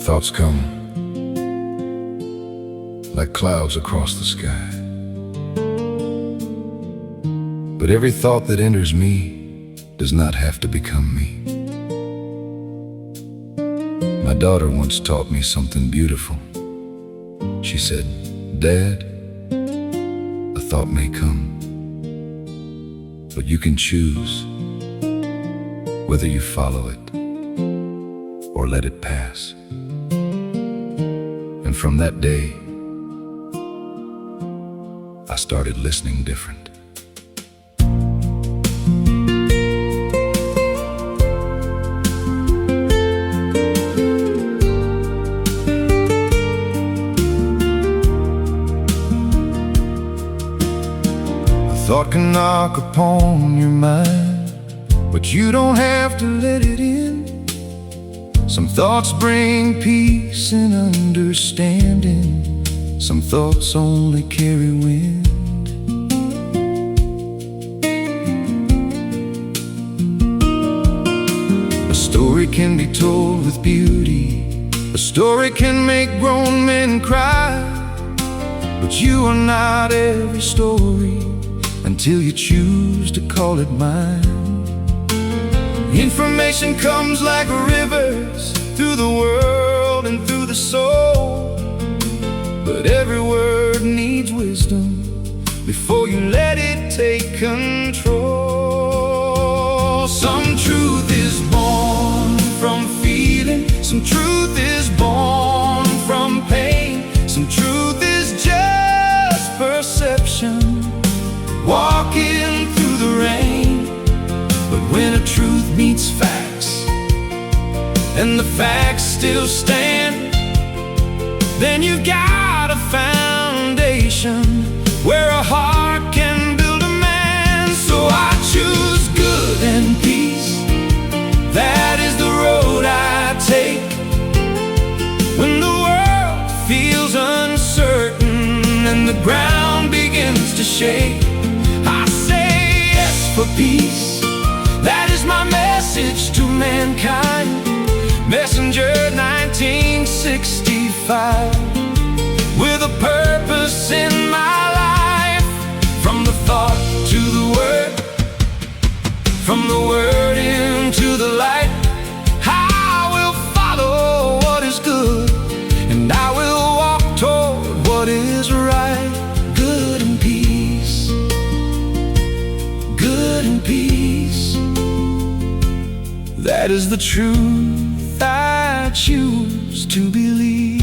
Thoughts come like clouds across the sky, but every thought that enters me does not have to become me. My daughter once taught me something beautiful. She said, "Dad, a thought may come, but you can choose whether you follow it or let it pass." And from that day, I started listening different. A thought can knock upon your mind, but you don't have to let it in. Some thoughts bring peace and understanding. Some thoughts only carry wind. A story can be told with beauty. A story can make grown men cry. But you are not every story until you choose to call it mine. Information comes like rivers through the world and through the soul, but every word needs wisdom before you let it take control. Some truth is born from feeling. Some truth is born from pain. Some truth is just perception, walking through the rain. But when a truth meets facts, and the facts still stand, then you've got a foundation where a heart can build a man. So I choose good and peace. That is the road I take. When the world feels uncertain and the ground begins to shake, I say yes for peace. That is my message to mankind. Messenger 1965, with a purpose in my life. From the thought to the word, from the word into the light, I will follow what is good, and I will walk toward what is right. Good and peace, good and peace. That is the truth I choose to believe.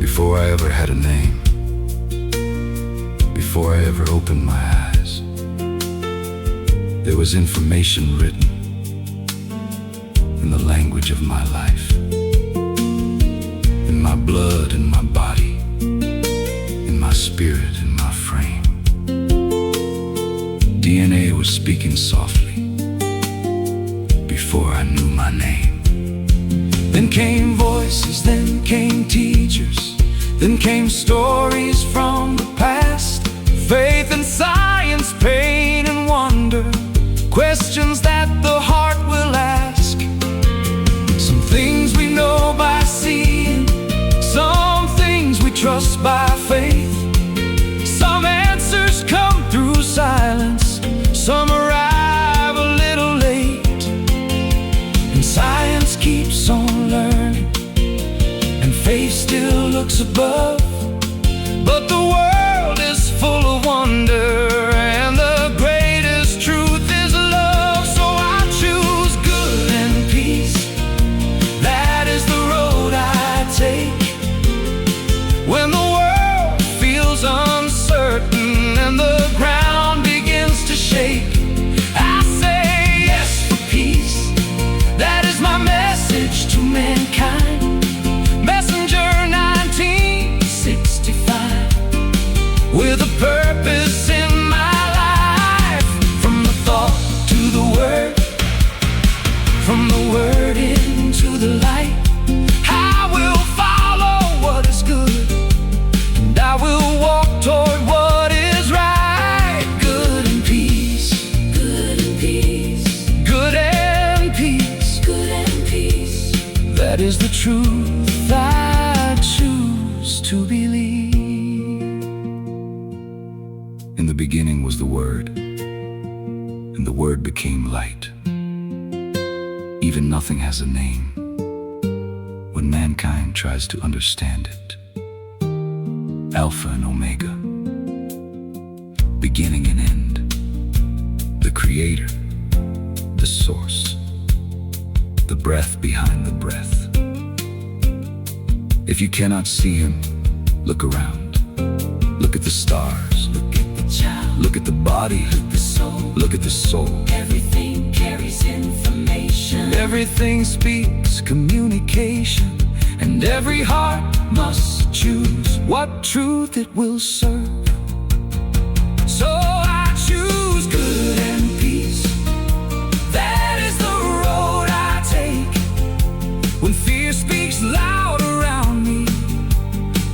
Before I ever had a name, before I ever opened my eyes, there was information written in the language of my life, in my blood, in my body, in my spirit, in my frame. DNA was speaking softly before I knew my name. Then came voices, then came teachers, then came stories from the past. Faith and science, pain and wonder, questions that the heart will ask. Some things we know by seeing, some things we trust by faith. Some answers come through silence, some arrive a little late. And science keeps on learning, and faith still looks above. But the world is full of wonder, and the greatest truth is love. So I choose good and peace. That is the road I take. When the world feels uncertain and the ground begins to shake, I say yes for peace. That is my message to mankind. Messenger 1965. In the beginning was the Word, and the Word became light. Even nothing has a name when mankind tries to understand it. Alpha and Omega, beginning and end, the Creator, the Source, the breath behind the breath. If you cannot see Him, look around. Look at the stars, look at the child, look at the body, look at the soul. Everything carries information. Everything speaks communication, and every heart must choose what truth it will serve. So I choose good and peace. That is the road I take. When fear speaks loud around me,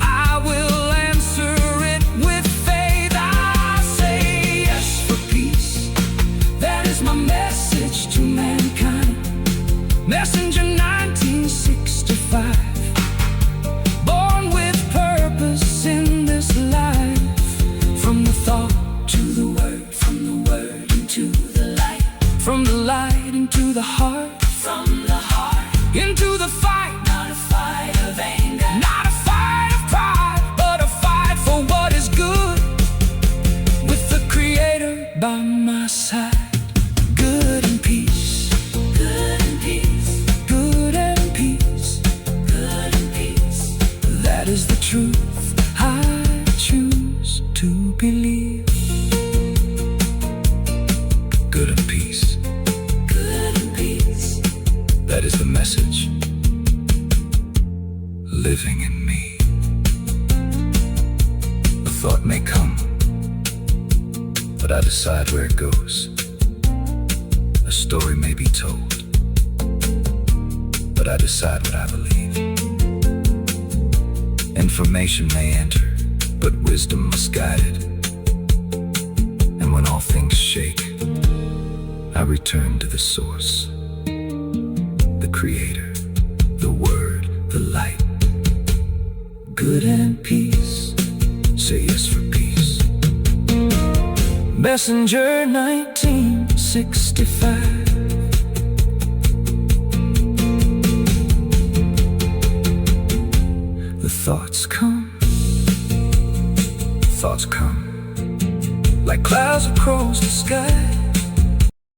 I will answer it with faith. I say yes for peace. That is my message to mankind. Messenger 1965. Born with purpose in this life. From the thought to the word, from the word into the light. From the light into the heart, From the heart into the fight. not a fight of anger, Not a fight of pride, but a fight for what is good, with the Creator by my side. Good and peace, good and peace, good and peace. good and peace. That is the truth I choose to believe. Good and peace, Good and peace. that is the message living in me. A thought may come, but I decide where it goes. A story may be told, but I decide what I believe. Information may enter, but wisdom must guide it. And when all things shake, I return to the source, the Creator, the Word, the light. Good and peace, say yes for peace. Messenger 1965. The thoughts come like clouds across the sky.